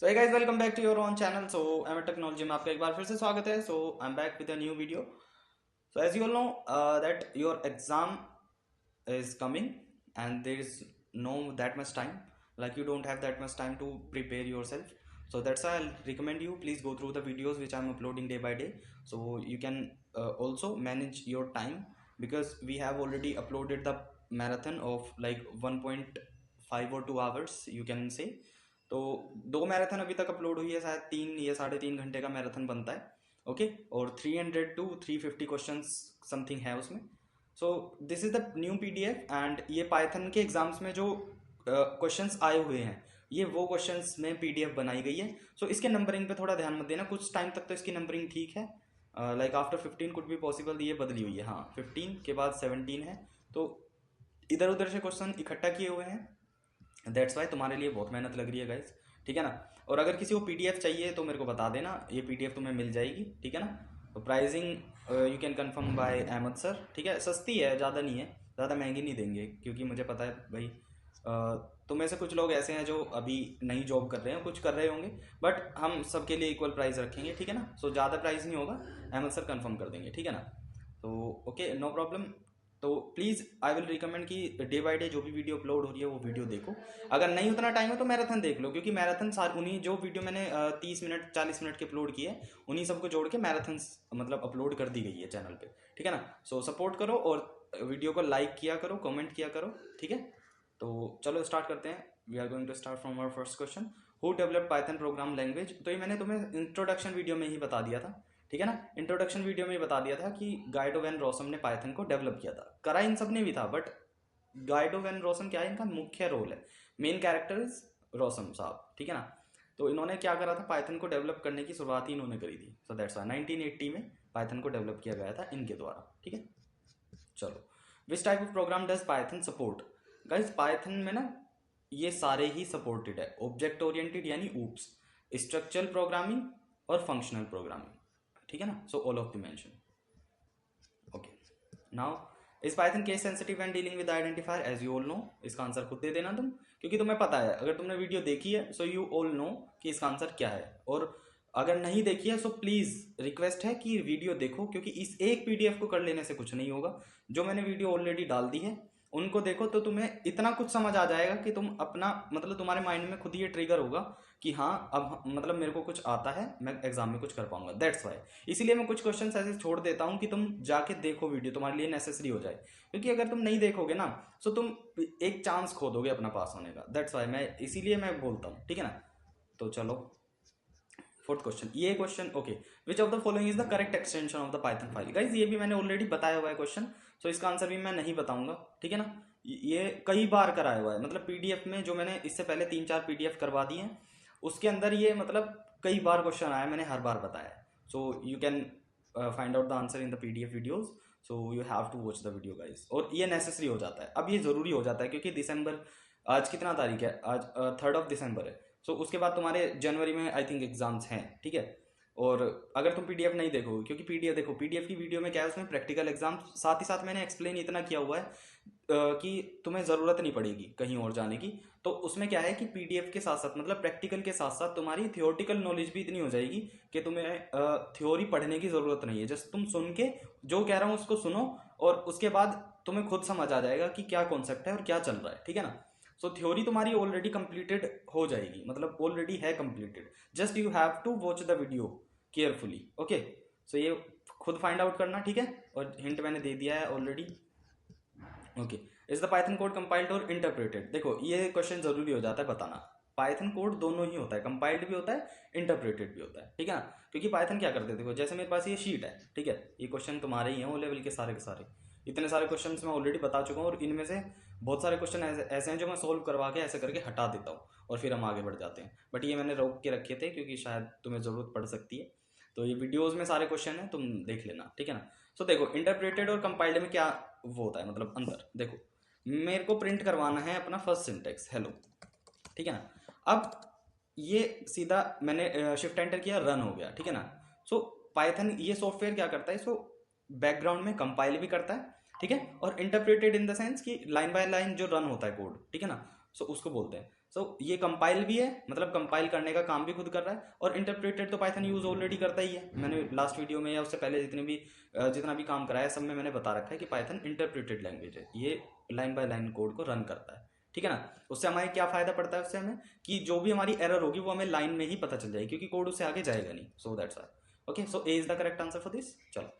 So hey guys, welcome back to your own channel. So M technology में आपका एक बार फिर से स्वागत है। So I am back with a new video. So as you all know that your exam is coming and there is no that much time, like you don't have that much time to prepare yourself. So that's why I'll recommend you, please go through the videos which I'm uploading day by day, so you can also manage your time, because we have already uploaded the marathon of like 1.5 or 2 hours you can say. तो दो marathon अभी तक upload हुई है, शायद 3 या 3.5 घंटे का मैराथन बनता है। ओके, और 300 to 350 क्वेश्चन समथिंग है उसमें। So this is the new PDF and ये पाइथन के एग्जाम्स में जो क्वेश्चंस आए हुए हैं, ये वो क्वेश्चंस में पीडीएफ बनाई गई है। सो इसके नंबरिंग पे थोड़ा ध्यान मत देना, कुछ टाइम तक तो इसकी नंबरिंग ठीक है, like after 15 could be possible, ये बदली हुई है। हाँ, 15 के बाद 17 है, तो इधर उधर से क्वेश्चन इकट्ठा किए हुए हैं। दैट्स वाई तुम्हारे लिए बहुत मेहनत लग रही है गाइस, ठीक है ना। और अगर किसी को पीडीएफ चाहिए तो मेरे को बता देना, ये पीडीएफ तुम्हें मिल जाएगी, ठीक है ना। तो pricing you can confirm by Ahmed sir, ठीक है। सस्ती है, ज़्यादा नहीं है, ज़्यादा महंगी नहीं देंगे, क्योंकि मुझे पता है भाई तुम में से कुछ लोग ऐसे हैं जो अभी नई जॉब कर रहे हैं, कुछ कर रहे होंगे, बट हम सबके लिए इक्वल प्राइस रखेंगे, ठीक है ना। सो ज़्यादा प्राइस नहीं होगा, अहमद सर कंफर्म कर देंगे, ठीक है ना। तो ओके, नो प्रॉब्लम। तो प्लीज़ आई विल रिकमेंड कि डे बाय डे जो भी वीडियो अपलोड हो रही है वो वीडियो देखो। अगर नहीं उतना टाइम है तो मैराथन देख लो, क्योंकि मैराथन सार उन्हीं जो वीडियो मैंने 30 मिनट 40 मिनट के अपलोड किए उन्हीं सबको जोड़ के मैराथन मतलब अपलोड कर दी गई है चैनल पे, ठीक है ना। सो सपोर्ट करो और वीडियो को लाइक किया करो, कमेंट किया करो, ठीक है। तो चलो स्टार्ट करते हैं। We are going to start from our first question, who developed Python program language. तो ये मैंने तुम्हें इंट्रोडक्शन वीडियो में ही बता दिया था, ठीक है ना। इंट्रोडक्शन वीडियो में बता दिया था कि गाइडो वैन रोसम ने पाइथन को डेवलप किया था, करा इन सब ने भी था, बट गाइडो वैन रोसम क्या है, इनका मुख्य रोल है, मेन कैरेक्टर इज रोसम साहब, ठीक है ना। तो इन्होंने क्या करा था, पाइथन को डेवलप करने की शुरुआत ही इन्होंने करी थी। सो दैट्स व्हाई 1980 में पाइथन को डेवलप किया गया था इनके द्वारा, ठीक है। चलो, which type of program does Python support. Guys Python में ना ये सारे ही सपोर्टेड है, ऑब्जेक्ट ओरिएंटेड यानी ऊप्स, स्ट्रक्चरल प्रोग्रामिंग और फंक्शनल प्रोग्रामिंग, ठीक है ना। So all of the mention. Okay, now is Python case sensitive and dealing with identifier, as you all know. इसका आंसर खुद दे देना तुम, क्योंकि तुम्हें पता है, अगर तुमने वीडियो देखी है सो यू ऑल नो कि इसका आंसर क्या है। और अगर नहीं देखी है सो प्लीज रिक्वेस्ट है कि वीडियो देखो, क्योंकि इस एक पीडीएफ को कर लेने से कुछ नहीं होगा। जो मैंने वीडियो ऑलरेडी डाल दी है उनको देखो, तो तुम्हें इतना कुछ समझ आ जाएगा कि तुम अपना मतलब तुम्हारे माइंड में खुद ये ट्रिगर होगा कि हाँ अब मतलब मेरे को कुछ आता है, मैं एग्जाम में कुछ कर पाऊंगा। दैट्स वाई इसीलिए मैं कुछ क्वेश्चन ऐसे छोड़ देता हूँ कि तुम जाके देखो वीडियो, तुम्हारे लिए नेसेसरी हो जाए। क्योंकि अगर तुम नहीं देखोगे ना सो तुम एक चांस खो दोगे अपना पास होने का। दैट्स वाई मैं इसीलिए मैं बोलता हूँ, ठीक है ना। तो चलो फोर्थ क्वेश्चन, ये question okay, which of the following is the correct extension of the Python file. Guys ये भी मैंने ऑलरेडी बताया हुआ है क्वेश्चन, सो इसका आंसर भी मैं नहीं बताऊंगा, ठीक है ना। ये कई बार कराया हुआ है, मतलब पीडीएफ में जो मैंने इससे पहले 3-4 पीडीएफ करवा दिए हैं उसके अंदर ये मतलब कई बार क्वेश्चन आया, मैंने हर बार बताया। So you can find out the answer in the PDF videos, so you have to watch the video guys. और ये नेसेसरी हो जाता है, अब ये जरूरी हो जाता है, क्योंकि दिसंबर, आज कितना तारीख है, आज 3 दिसंबर है। सो उसके बाद तुम्हारे जनवरी में आई थिंक एग्जाम्स हैं, ठीक है। और अगर तुम पीडीएफ नहीं देखोगे, क्योंकि पीडीएफ देखो, पीडीएफ की वीडियो में क्या है, उसमें प्रैक्टिकल एग्जाम साथ ही साथ मैंने एक्सप्लेन इतना किया हुआ है कि तुम्हें ज़रूरत नहीं पड़ेगी कहीं और जाने की। तो उसमें क्या है कि पीडीएफ के साथ साथ मतलब प्रैक्टिकल के साथ साथ तुम्हारी थियोरटिकल नॉलेज भी इतनी हो जाएगी कि तुम्हें थ्योरी पढ़ने की ज़रूरत नहीं है। जस्ट तुम सुन के जो कह रहा हूँ उसको सुनो, और उसके बाद तुम्हें खुद समझ आ जाएगा कि क्या कॉन्सेप्ट है और क्या चल रहा है, ठीक है ना। सो थ्योरी तुम्हारी ऑलरेडी कंप्लीटेड हो जाएगी, मतलब ऑलरेडी है completed, just you have to watch the video carefully. Okay, so ये खुद फाइंड आउट करना, ठीक है। और हिंट मैंने दे दिया है already. Okay, is the Python code compiled और इंटरप्रेटेड। देखो ये क्वेश्चन जरूरी हो जाता है बताना, पाइथन कोड दोनों ही होता है, कंपाइल्ड भी होता है इंटरप्रेटेड भी होता है, ठीक है ना। क्योंकि पाइथन क्या करते हैं, देखो जैसे मेरे पास ये शीट है, ठीक है, ये क्वेश्चन तुम्हारे ही हैं वो लेवल के सारे, इतने सारे क्वेश्चन मैं ऑलरेडी बता चुका हूँ, और इनमें से बहुत सारे क्वेश्चन ऐसे हैं जो मैं सोल्व करवा के ऐसे करके हटा देता हूँ और फिर हम आगे बढ़ जाते हैं। बट ये मैंने रोक के रखे थे क्योंकि शायद तुम्हें ज़रूरत पड़ सकती है। तो ये वीडियोज़ में सारे क्वेश्चन हैं, तुम देख लेना, ठीक है ना। सो देखो इंटरप्रेटेड और कंपाइल्ड में क्या वो होता है, मतलब अंदर देखो, मेरे को प्रिंट करवाना है अपना फर्स्ट सिंटेक्स हेलो, ठीक है ना। अब ये सीधा मैंने शिफ्ट एंटर किया, रन हो गया, ठीक है ना। सो पाइथन ये सॉफ्टवेयर क्या करता है, इसको बैकग्राउंड में कंपाइल भी करता है, ठीक है, और इंटरप्रेटेड इन द सेंस कि लाइन बाय लाइन जो रन होता है कोड, ठीक है ना। सो उसको बोलते हैं। सो ये कंपाइल भी है, मतलब कंपाइल करने का काम भी खुद कर रहा है, और इंटरप्रेटेड तो पाइथन यूज ऑलरेडी करता ही है। मैंने लास्ट वीडियो में या उससे पहले जितना भी काम कराया सब में मैंने बता रखा है कि पाइथन इंटरप्रेटेड लैंग्वेज है, ये लाइन बाय लाइन कोड को रन करता है, ठीक है ना। उससे हमारे क्या फायदा पड़ता है, उससे हमें कि जो भी हमारी एरर होगी वो हमें लाइन में ही पता चल जाएगी, क्योंकि कोड उससे आगे जाएगा नहीं। So that's why. Okay, so A is the correct answer for this. चलो,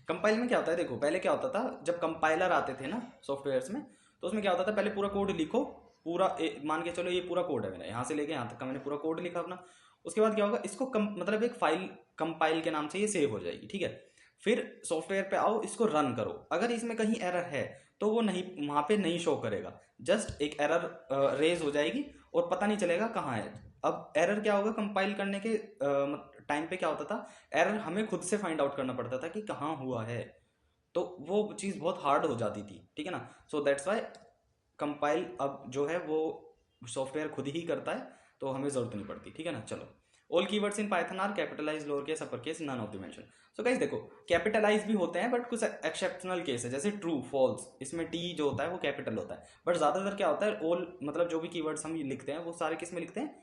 कंपाइल में क्या होता है, देखो पहले क्या होता था, जब कंपाइलर आते थे ना सॉफ्टवेयर्स में, तो उसमें क्या होता था, पहले पूरा कोड लिखो, पूरा मान के चलो ये पूरा कोड है मेरा, यहाँ से लेके यहाँ तक का मैंने पूरा कोड लिखा अपना। उसके बाद क्या होगा, इसको मतलब एक फाइल कंपाइल के नाम से ये सेव हो जाएगी, ठीक है। फिर सॉफ्टवेयर पे आओ, इसको रन करो, अगर इसमें कहीं एरर है तो वो नहीं, वहां पे नहीं शो करेगा, जस्ट एक एरर रेज हो जाएगी और पता नहीं चलेगा कहाँ है। अब एरर क्या होगा, कंपाइल करने के टाइम पे क्या होता था, एरर हमें खुद से फाइंड आउट करना पड़ता था कि कहाँ हुआ है, तो वो चीज़ बहुत हार्ड हो जाती थी, ठीक है ना। सो दैट्स वाई कंपाइल अब जो है वो सॉफ्टवेयर खुद ही करता है, तो हमें जरूरत नहीं पड़ती, ठीक है ना। चलो, all keywords in Python are capitalize, lower case, upper case, none of the mention. So guys देखो, कैपिटलाइज भी होते हैं बट कुछ एक्सेप्शनल केस है, जैसे ट्रू, फॉल्स, इसमें टी जो होता है वो कैपिटल होता है। बट ज्यादातर क्या होता है, ऑल मतलब जो भी कीवर्ड्स हम लिखते हैं वो सारे किस में लिखते हैं,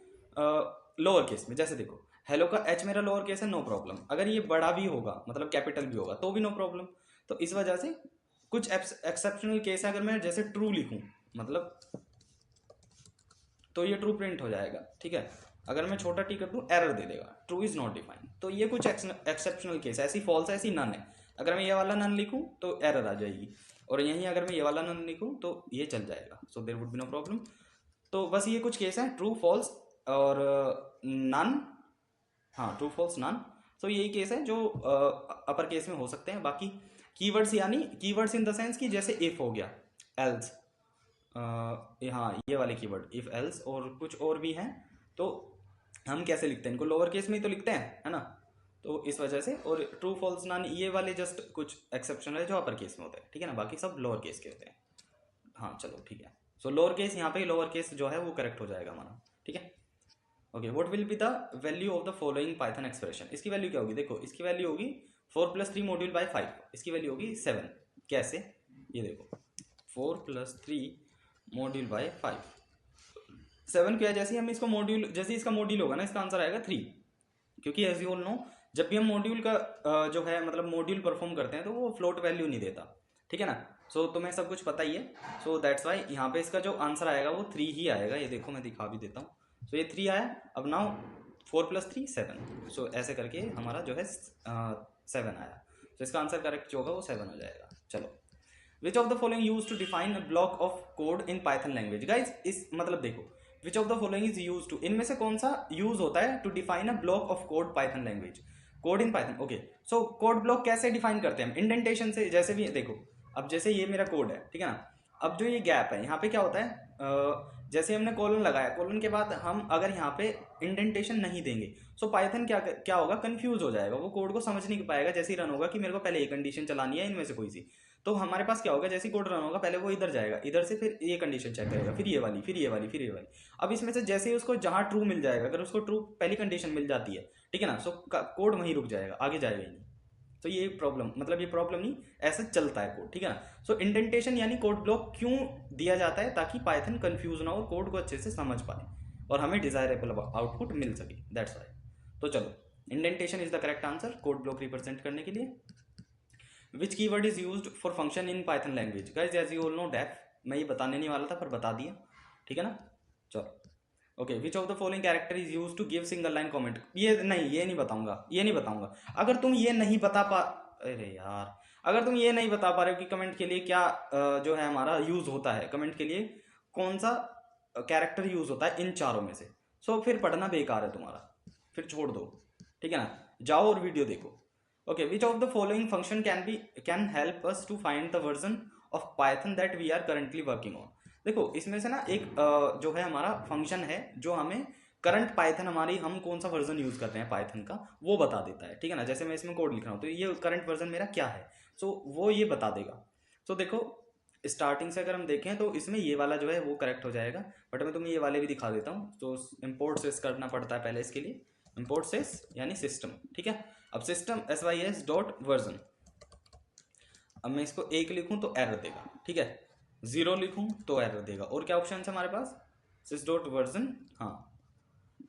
लोअर केस में। जैसे देखो, हेलो का एच मेरा लोअर केस है, नो प्रॉब्लम। अगर ये बड़ा भी होगा, मतलब कैपिटल भी होगा, तो भी नो प्रॉब्लम। तो इस वजह से कुछ एक्सेप्शनल केस है, अगर मैं जैसे ट्रू लिखूं मतलब, तो ये ट्रू प्रिंट हो जाएगा, ठीक है। अगर मैं छोटा टी कर दूं, एरर दे देगा, ट्रू इज नॉट डिफाइंड। तो ये कुछ एक्सेप्शनल केस है, ऐसी फॉल्स है, ऐसी नन है। अगर मैं ये वाला नन लिखूं तो एरर आ जाएगी, और यहीं अगर मैं ये वाला नन लिखूं तो ये चल जाएगा, so there would be no problem. तो बस ये कुछ केस हैं, ट्रू, फॉल्स और नन। हाँ, ट्रू, फॉल्स, नन। सो यही केस है जो अपर केस में हो सकते हैं। बाकी कीवर्ड्स, यानी कीवर्ड्स इन द सेंस कि जैसे इफ हो गया, एल्स, हाँ ये वाले कीवर्ड इफ, एल्स, और कुछ और भी हैं, तो हम कैसे लिखते हैं इनको, लोअर केस में ही तो लिखते हैं, है ना। तो इस वजह से, और ट्रू, फॉल्स, नन, ये वाले जस्ट कुछ एक्सेप्शन है जो अपर केस में होते हैं, ठीक है ना, बाकी सब लोअर केस के होते हैं। हाँ चलो ठीक है। सो लोअर केस यहाँ पे, लोअर केस जो है वो करेक्ट हो जाएगा हमारा, ठीक है। Okay, what will be the value of the following Python expression. इसकी वैल्यू क्या होगी, देखो इसकी वैल्यू होगी 4 + 3 मॉड्यूल बाय 5, इसकी वैल्यू होगी 7। कैसे, ये देखो 4 + 3 मॉड्यूल बाय 5, 7 क्या है, जैसे हम इसको मॉड्यूल, जैसे इसका मॉड्यूल होगा ना, इसका आंसर आएगा 3, क्योंकि एज यू ऑल नो, जब भी हम मॉड्यूल का जो है मतलब मॉड्यूल परफॉर्म करते हैं तो वो फ्लोट वैल्यू नहीं देता, ठीक है ना। सो तुम्हें सब कुछ पता ही है, सो दैट्स वाई यहाँ पे इसका जो आंसर आएगा वो 3 ही आएगा। ये देखो मैं दिखा भी देता हूँ। सो ये 3 आया। अब नाउ 4 + 3 7, सो ऐसे करके हमारा जो है 7 आया। तो इसका आंसर करेक्ट जो होगा वो 7 हो जाएगा। चलो, which of the following use to define a block of code in Python language. Guys इस मतलब देखो, which of the following is use to, इनमें से कौन सा यूज होता है to define a block of code Python language, code in Python. Okay, so code block कैसे डिफाइन करते हैं हम, इंडेंटेशन से। जैसे भी देखो, अब जैसे ये मेरा कोड है, ठीक है ना, अब जो ये गैप है यहाँ पे क्या होता है, जैसे हमने कॉलन लगाया, कॉलन के बाद हम अगर यहाँ पे इंडेंटेशन नहीं देंगे, सो पाइथन क्या क्या होगा, कंफ्यूज हो जाएगा, वो कोड को समझ नहीं पाएगा। जैसे ही रन होगा कि मेरे को पहले ये कंडीशन चलानी है इनमें से कोई सी, तो हमारे पास क्या होगा, जैसे कोड रन होगा पहले वो इधर जाएगा, इधर से फिर ये कंडीशन चेक करेगा, फिर ये वाली, फिर ये वाली, फिर ये वाली। अब इसमें से जैसे ही उसको जहां ट्रू मिल जाएगा, अगर उसको ट्रू पहली कंडीशन मिल जाती है, ठीक है ना, सो कोड वहीं रुक जाएगा, आगे जाएगा ही नहीं। तो ये प्रॉब्लम, मतलब ये प्रॉब्लम नहीं, ऐसे चलता है कोड, ठीक है ना। सो इंडेंटेशन यानी कोड ब्लॉक क्यों दिया जाता है, ताकि पाइथन कंफ्यूज ना हो, कोड को अच्छे से समझ पाए और हमें डिजायरेबल आउटपुट मिल सके, दैट्स वाई। तो चलो, indentation is the correct answer code block represent करने के लिए। Which keyword is used for function in Python language. Guys as you all know def, मैं ये बताने नहीं वाला था पर बता दिया, ठीक है ना। चलो, okay, which of the following character is use to give single line comment. ये नहीं, ये नहीं बताऊंगा, ये नहीं बताऊंगा। अगर तुम ये नहीं बता पा, अरे यार, अगर तुम ये नहीं बता पा रहे हो कि कमेंट के लिए क्या जो है हमारा यूज होता है, कमेंट के लिए कौन सा कैरेक्टर यूज होता है इन चारों में से, सो फिर पढ़ना बेकार है तुम्हारा, फिर छोड़ दो, ठीक है ना, जाओ और वीडियो देखो। Okay, which of the following function can help us to find the version of Python that we are currently working on. देखो इसमें से ना एक जो है हमारा फंक्शन है जो हमें करंट पाइथन, हमारी हम कौन सा वर्जन यूज कर रहे हैं पाइथन का, वो बता देता है, ठीक है ना। जैसे मैं इसमें कोड लिख रहा हूँ तो ये करंट वर्जन मेरा क्या है, सो वो ये बता देगा। सो देखो स्टार्टिंग से अगर हम देखें तो इसमें ये वाला जो है वो करेक्ट हो जाएगा, बट मैं तुम्हें ये वाले भी दिखा देता हूँ। तो इम्पोर्ट सेस करना पड़ता है पहले इसके लिए, इम्पोर्ट सेस यानी सिस्टम, ठीक है। अब सिस्टम sys.version, अब मैं इसको 1 लिखूं तो एरर देगा, ठीक है, 0 लिखूं तो एरर देगा, और क्या ऑप्शन है हमारे पास, सिस डॉट वर्जन। हाँ,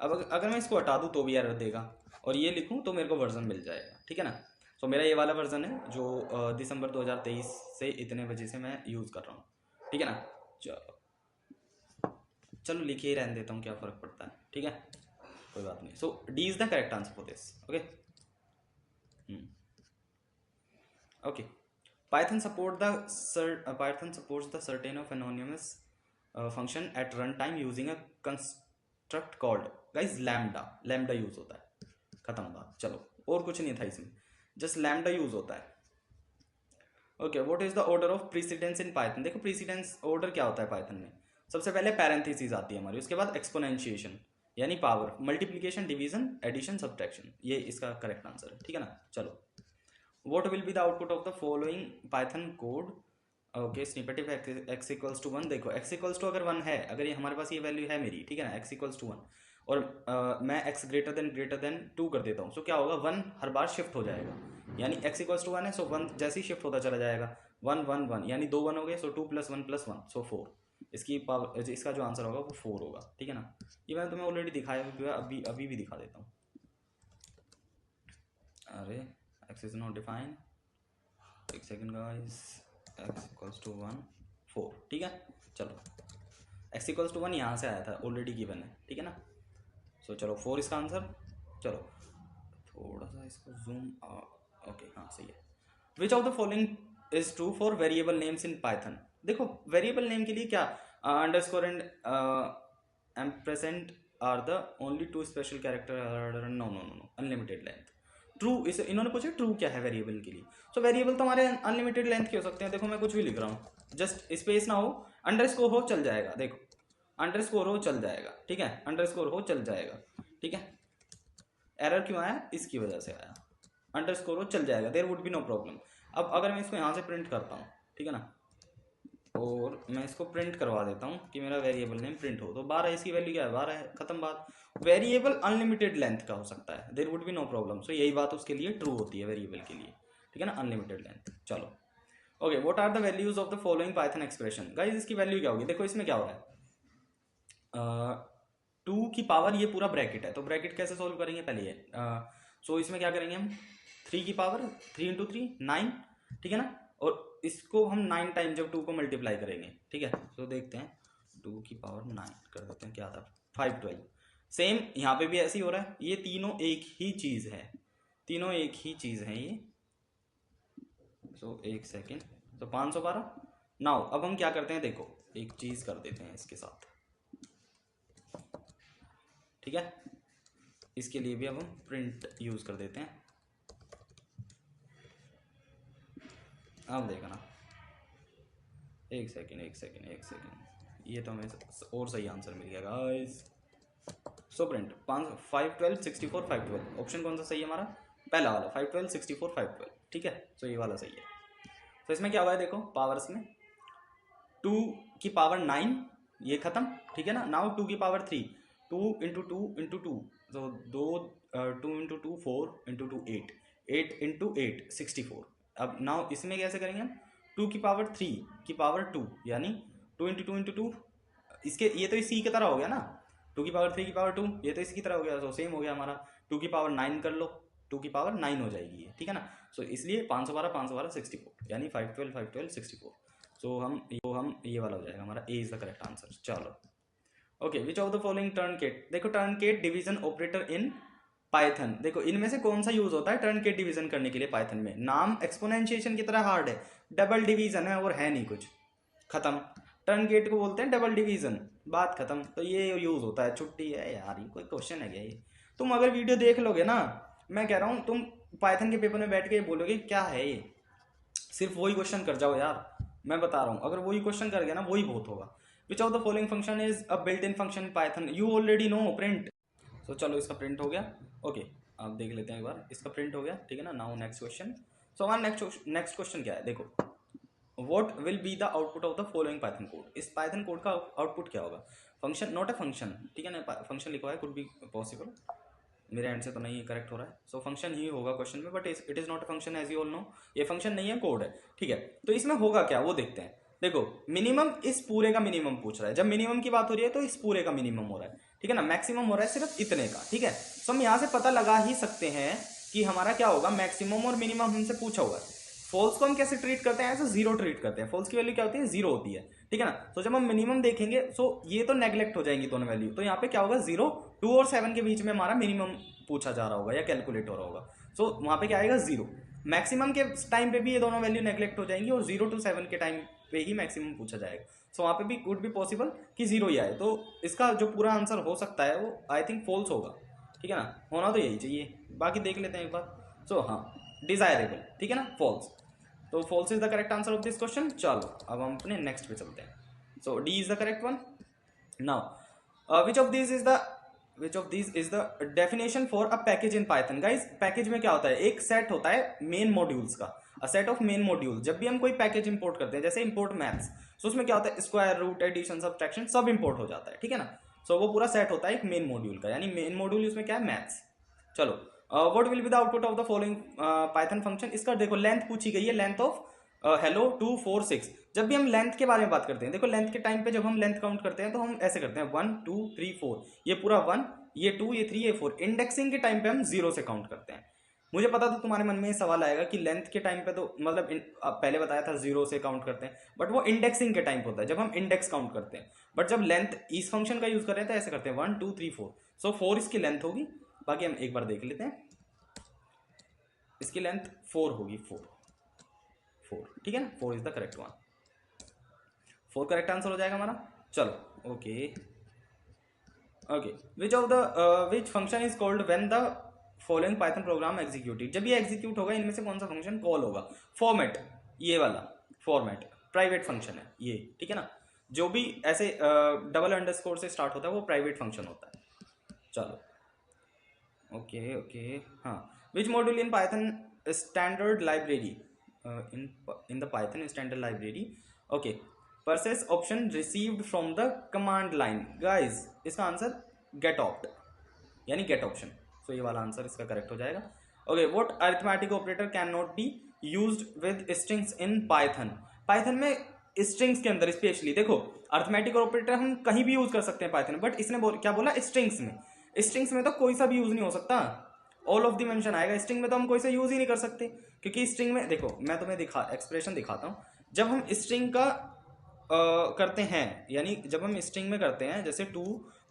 अब अगर मैं इसको हटा दूँ तो भी एरर देगा, और ये लिखूँ तो मेरे को वर्जन मिल जाएगा, ठीक है ना। तो मेरा ये वाला वर्जन है जो दिसंबर 2023 से इतने बजे से मैं यूज़ कर रहा हूँ, ठीक है ना। चलो चलो लिखे ही रहने देता हूँ, क्या फ़र्क पड़ता है, ठीक है, कोई बात नहीं। So D is the correct answer for this. Okay okay. Python supports the certain of anonymous function at runtime using a construct called guys lambda। lambda use होता है, खत्म बात। चलो और कुछ नहीं था इसमें, जस्ट lambda यूज होता है। Okay, what is the order of precedence in Python. देखो प्रीसिडेंस ऑर्डर क्या होता है पाइथन में, सबसे पहले पैरेंथेसिस आती है हमारी, उसके बाद एक्सपोनेंशिएशन यानी power, multiplication, division, addition, subtraction, ये इसका करेक्ट आंसर है, ठीक है ना। चलो, what will be the output of the following python code। Okay, snippet if x equals to 1। देखो x इक्वल्स टू अगर 1 है, अगर ये हमारे पास ये वैल्यू है मेरी, ठीक है ना, x इक्वल्स टू 1, और मैं x ग्रेटर देन 2 कर देता हूँ, सो क्या होगा, 1 हर बार शिफ्ट हो जाएगा, यानी x इक्वल्स टू 1 है, सो 1 जैसे ही शिफ्ट होता चला जाएगा, 1 1 1 यानी 2 1 हो गए, सो 2 + 1 + 1 सो 4। इसकी पावर, इसका जो आंसर होगा वो 4 होगा, ठीक है ना। ये मैंने तुम्हें ऑलरेडी दिखाया हुआ, अभी भी दिखा देता हूँ। अरे x इज नॉट डिफाइंड, एक second guys, x equals to 1 4, ठीक है। चलो x इक्वल्स टू 1 यहाँ से आया था, ऑलरेडी गिवन है, ठीक है ना। सो चलो 4 इसका आंसर। चलो थोड़ा सा इसको जूम, ओके हाँ सही है। Which of the following is true for variable names in Python. देखो वेरिएबल नेम के लिए क्या, underscore and ampersand are the only 2 special character, no no no, unlimited length. True, इसे इन्होंने पूछा ट्रू क्या है वेरिएबल के लिए। सो वेरिएबल तो हमारे अनलिमिटेड लेंथ के हो सकते हैं। देखो मैं कुछ भी लिख रहा हूँ, जस्ट स्पेस ना हो, अंडरस्कोर हो चल जाएगा, देखो अंडरस्कोर हो चल जाएगा, ठीक है, अंडरस्कोर हो चल जाएगा, ठीक है। एरर क्यों आया, इसकी वजह से आया, अंडरस्कोर हो चल जाएगा, there would be no problem. अब अगर मैं इसको यहाँ से प्रिंट करता हूँ, ठीक है ना, और मैं इसको प्रिंट करवा देता हूँ कि मेरा वेरिएबल नेम प्रिंट हो, तो 12 इसकी वैल्यू क्या है, 12 है, खत्म बात। वेरिएबल अनलिमिटेड लेंथ का हो सकता है, there would be no problem. So यही बात उसके लिए ट्रू होती है वेरिएबल के लिए, ठीक है ना, अनलिमिटेड लेंथ। चलो okay, what are the values of the following Python expression. Guys इसकी वैल्यू क्या होगी, देखो इसमें क्या हो रहा है, 2 की पावर, ये पूरा ब्रैकेट है, तो ब्रैकेट कैसे सोल्व करेंगे पहले ये, सो इसमें क्या करेंगे हम, 3 की पावर 3 × 3 9, ठीक है ना, और इसको हम 9 टाइम जब 2 को मल्टीप्लाई करेंगे, ठीक है, तो देखते हैं 2 की पावर 9 कर देते हैं, क्या था 512। सेम यहाँ पे भी ऐसे ही हो रहा है, ये तीनों एक ही चीज़ है, तीनों एक ही चीज़ है ये। सो एक सेकेंड, तो 512। नाउ अब हम क्या करते हैं, देखो एक चीज़ कर देते हैं इसके साथ, ठीक है, इसके लिए भी अब हम प्रिंट यूज़ कर देते हैं। अब देखना, एक सेकेंड, ये तो हमें और सही आंसर मिल गया गाइस। सो प्रिंट 512 64 512, ऑप्शन कौन सा सही है हमारा, पहला वाला 512 64 512, ठीक है, तो ये वाला सही है। तो इसमें क्या हुआ है, देखो पावर्स में 2 की पावर 9 ये खत्म, ठीक है ना। नाउ 2 की पावर 3, 2 × 2 × 2, तो 2 × 2 4 × 2 8, 8 × 8 64। अब नाउ इसमें कैसे करेंगे हम, 2 की पावर 3 की पावर 2 यानी 2 × 2 × 2, इसके ये तो इसी की तरह हो गया ना, 2 की पावर 3 की पावर 2, ये तो इसकी तरह हो गया, तो सेम हो गया हमारा। 2 की पावर 9 कर लो, 2 की पावर 9 हो जाएगी ये, ठीक है ना। सो इसलिए 512 64 यानी 512 64। सो हम ये वाला हो जाएगा हमारा, A is the correct answer. चलो okay, which of the following truncate, देखो truncate division operator in Python, देखो इनमें से कौन सा यूज होता है टर्नकेट डिवीजन करने के लिए पाइथन में। नाम एक्सपोनेंशिएशन की तरह हार्ड है, डबल डिवीजन है और है नहीं कुछ, खत्म। टर्नकेट को बोलते हैं डबल डिवीजन, बात खत्म। तो ये यूज होता है, छुट्टी है यार, ये कोई क्वेश्चन है क्या ये। तुम अगर वीडियो देख लोगे ना, मैं कह रहा हूँ तुम पाइथन के पेपर में बैठ के बोलोगे क्या है ये, सिर्फ वही क्वेश्चन कर जाओ यार, मैं बता रहा हूँ, अगर वही क्वेश्चन कर गया ना वही बहुत होगा। विच of the following function is a built in function in Python, you already know print. तो चलो इसका प्रिंट हो गया, ओके आप देख लेते हैं एक बार, इसका प्रिंट हो गया, ठीक है ना। नाउ नेक्स्ट क्वेश्चन, सो हमारा नेक्स्ट क्वेश्चन क्या है, देखो what will be the output of the following Python code, इस पाइथन कोड का आउटपुट क्या होगा। फंक्शन नॉट अ फंक्शन, ठीक है ना, फंक्शन लिखा है, कुड बी पॉसिबल, मेरे एंड से तो नहीं करेक्ट हो रहा है। सो फंक्शन ही होगा क्वेश्चन में, but it is not a function as you all know, ये फंक्शन नहीं है, कोड है, ठीक है। तो इसमें होगा क्या वो देखते हैं। देखो मिनिमम इस पूरे का मिनिमम पूछ रहा है, जब मिनिमम की बात हो रही है तो इस पूरे का मिनिमम हो रहा है, ठीक है ना, मैक्सिमम हो रहा है सिर्फ इतने का, ठीक है। तो हम यहाँ से पता लगा ही सकते हैं कि हमारा क्या होगा, मैक्सिमम और मिनिमम हमसे पूछा हुआ है। फॉल्स को हम कैसे ट्रीट करते हैं, ऐसे जीरो ट्रीट करते हैं, फॉल्स की वैल्यू क्या होती है, जीरो होती है, ठीक है ना। तो जब हम मिनिमम देखेंगे सो ये तो नेग्लेक्ट हो जाएंगी दोनों वैल्यू, तो यहाँ पे क्या होगा, 0 2 और 7 के बीच में हमारा मिनिमम पूछा जा रहा होगा या कैलकुलेट हो रहा होगा, सो वहाँ पे क्या आएगा 0। मैक्सिमम के टाइम पे भी ये दोनों वैल्यू नेग्लेक्ट हो जाएंगी और 0 to 7 के टाइम पे ही मैक्सिमम पूछा जाएगा, सो वहाँ पे भी कुड भी पॉसिबल कि 0 ही आए। तो इसका जो पूरा आंसर हो सकता है वो आई थिंक फॉल्स होगा, ठीक है ना, होना तो यही चाहिए, बाकी देख लेते हैं एक बार। सो हाँ, डिजायरेबल, ठीक है ना, फॉल्स, तो false is the correct answer of this question. चलो अब हम अपने नेक्स्ट पे चलते हैं। So D is the correct one. Now which of this is the definition for a package in Python. Guys package में क्या होता है, एक सेट होता है मेन मॉड्यूल्स का, a set of main module. जब भी हम कोई पैकेज इंपोर्ट करते हैं, जैसे इंपोर्ट मैथ्स, तो उसमें क्या होता है, स्क्वायर रूट, एडिशन, सब्ट्रैक्शन सब इंपोर्ट हो जाता है, ठीक है ना। सो वो पूरा सेट होता है एक मेन मॉड्यूल का, यानी मेन मॉड्यूल उसमें क्या है, मैथ्स। चलो what will be the output of the following Python function. इसका देखो लेंथ पूछी गई है, लेंथ ऑफ हेलो 2 4 6। जब भी हम लेंथ के बारे में बात करते हैं, देखो लेंथ के टाइम पे जब हम लेंथ काउंट करते हैं तो हम ऐसे करते हैं 1 2 3 4, ये पूरा 1, ये 2, ये 3, ये 4। इंडेक्सिंग के टाइम पे हम 0 से काउंट करते हैं। मुझे पता था तुम्हारे मन में ये सवाल आएगा कि लेंथ के टाइम पे तो मतलब पहले बताया था 0 से काउंट करते हैं, बट वो इंडेक्सिंग के टाइम पे होता है जब हम इंडेक्स काउंट करते हैं। बट जब लेंथ इस फंक्शन का यूज कर रहे हैं तो ऐसे करते हैं 1 2 3 4, सो 4 इसकी लेंथ होगी। बाकी हम एक बार देख लेते हैं, इसकी लेंथ 4 होगी, 4, ठीक है ना, 4 is the correct one, 4 correct answer हो जाएगा हमारा। चलो okay okay, which function is called when the following Python programme executed. जब ये एग्जीक्यूट होगा इनमें से कौन सा फंक्शन कॉल होगा, फॉर्मेट, ये वाला फॉर्मेट प्राइवेट फंक्शन है ये, ठीक है ना। जो भी ऐसे डबल अंडरस्कोर से स्टार्ट होता है वो प्राइवेट फंक्शन होता है। चलो ओके ओके, हाँ, which module in Python standard library, in the Python standard library, okay, process option received from the command line। guys इसका आंसर get opt यानी get option, so ये वाला आंसर इसका correct हो जाएगा। okay, what arithmetic operator cannot be used with strings in Python। Python में strings के अंदर स्पेशली देखो अर्थमेटिक ऑपरेटर हम कहीं भी यूज कर सकते हैं पाइथन, बट इसने क्या बोला, स्ट्रिंग्स में। स्ट्रिंग्स में तो कोई सा भी यूज नहीं हो सकता, ऑल ऑफ द मेंशन आएगा, स्ट्रिंग में तो हम कोई सा यूज ही नहीं कर सकते, क्योंकि स्ट्रिंग में देखो मैं तुम्हें एक्सप्रेशन दिखाता हूँ। जब हम स्ट्रिंग का करते हैं, यानी जब हम स्ट्रिंग में करते हैं जैसे 2,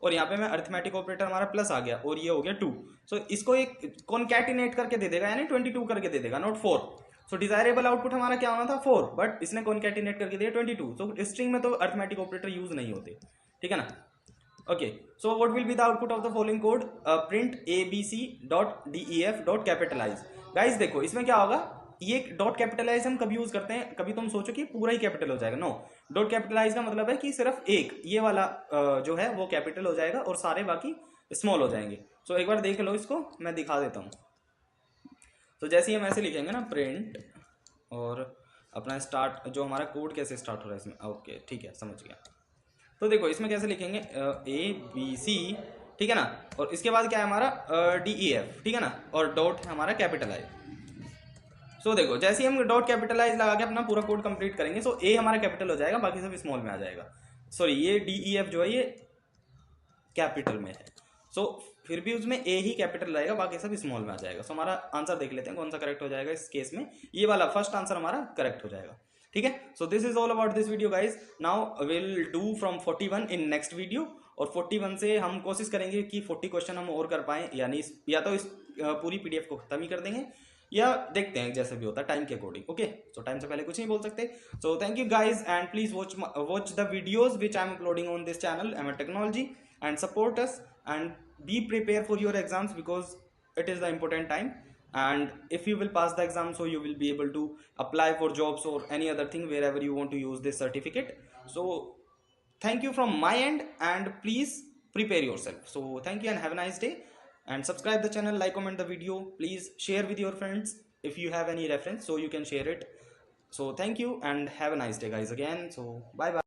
और यहाँ पे मैं अरिथमेटिक ऑपरेटर हमारा प्लस आ गया और ये हो गया 2, सो इसको एक कॉन्कैटिनेट करके दे देगा, यानी 22 करके दे देगा, नॉट 4। सो डिजायरेबल आउटपुट हमारा क्या होना था 4, बट इसने कॉन्कैटिनेट करके दिया 22। सो स्ट्रिंग में तो अरिथमेटिक ऑपरेटर यूज नहीं होते, ठीक है ना। okay, so what will be the output of the following code, print abc dot def dot capitalize। guys देखो इसमें क्या होगा, ये डॉट कैपिटलाइज हम कभी यूज करते हैं, कभी तुम सोचो कि पूरा ही कैपिटल हो जाएगा, नो, डॉट कैपिटलाइज का मतलब है कि सिर्फ एक ये वाला जो है वो कैपिटल हो जाएगा और सारे बाकी स्मॉल हो जाएंगे। सो एक बार देख लो, इसको मैं दिखा देता हूँ। तो जैसे ही हम ऐसे लिखेंगे ना प्रिंट, और अपना स्टार्ट जो हमारा कोड कैसे स्टार्ट हो रहा है इसमें, ओके ठीक है समझ गया। तो देखो इसमें कैसे लिखेंगे, ABC, ठीक है ना, और इसके बाद क्या है हमारा DEF, ठीक है ना, और डॉट है हमारा कैपिटलाइज। सो देखो जैसे ही हम डॉट कैपिटलाइज लगा के अपना पूरा कोड कंप्लीट करेंगे, सो A हमारा कैपिटल हो जाएगा, बाकी सब स्मॉल में आ जाएगा। सॉरी, ये DEF जो है ये कैपिटल में है, सो फिर भी उसमें A ही कैपिटल रहेगा, बाकी सब स्मॉल में आ जाएगा। सो हमारा आंसर देख लेते हैं कौन सा करेक्ट हो जाएगा इस केस में, ये वाला फर्स्ट आंसर हमारा करेक्ट हो जाएगा, ठीक है। So this is all about this video guys. Now will do from 41 in next video, और 41 से हम कोशिश करेंगे कि 40 क्वेश्चन हम और कर पाएं, यानी या तो इस पूरी PDF को खत्म ही कर देंगे, या देखते हैं जैसे भी होता है टाइम के अकॉर्डिंग। ओके, सो टाइम से पहले कुछ नहीं बोल सकते। So thank you guys, and please watch the videos which I am uploading on this channel M eight technology, and support us and be prepared for your exams, because it is the important time, and if you will pass the exam, so you will be able to apply for jobs or any other thing wherever you want to use this certificate. So thank you from my end, and please prepare yourself. So thank you and have a nice day, and subscribe the channel, like, comment the video, please share with your friends if you have any reference, so you can share it. So thank you and have a nice day guys again. So bye bye.